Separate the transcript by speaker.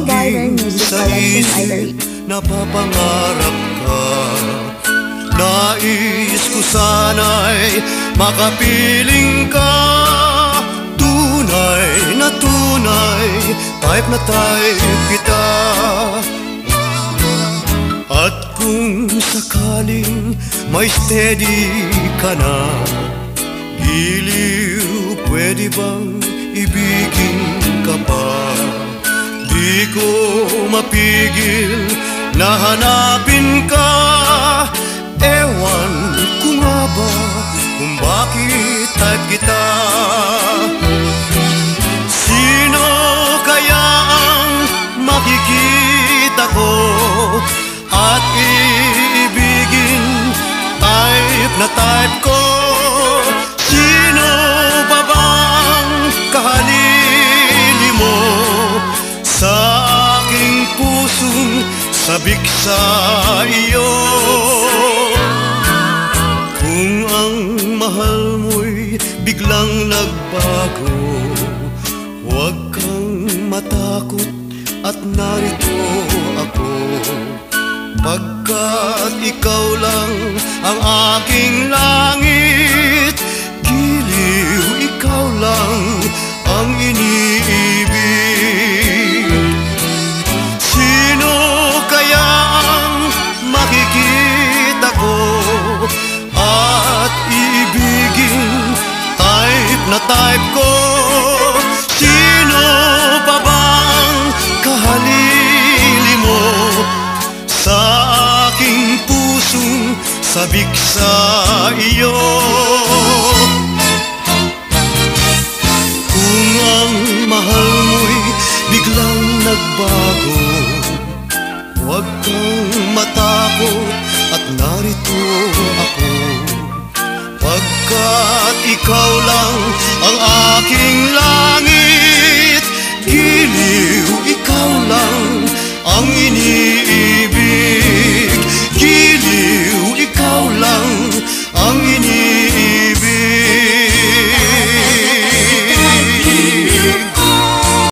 Speaker 1: laging sa isip napapangarap ka. Nais ko sana'y makapiling ka. Tunay na tunay, type na type kita. At kung sakaling may steady ka na, giliw, pwede bang ibigin ka pa? Di ko mapigil na hanapin ka. Ewan ko nga ba kung bakit type kita. Sino kaya ang makikita ko at iibigin? Type na type ko. Sino ba bang kahalili mo sa aking pusong sabik sa iyo? Kung ang mahal mo'y biglang nagbago, huwag kang matakot at narito ako. Pagkat ikaw lang ang aking langit, giliw, ikaw lang ang iniibig. Sino kaya ang makikita ko at iibigin? Type na type ko. Sino pa bang kahalili mo sa aking pusong sabik sa iyo? Kung ang mahal mo'y biglang nagbago, huwag kang matakot at narito ako. Pagkat ikaw lang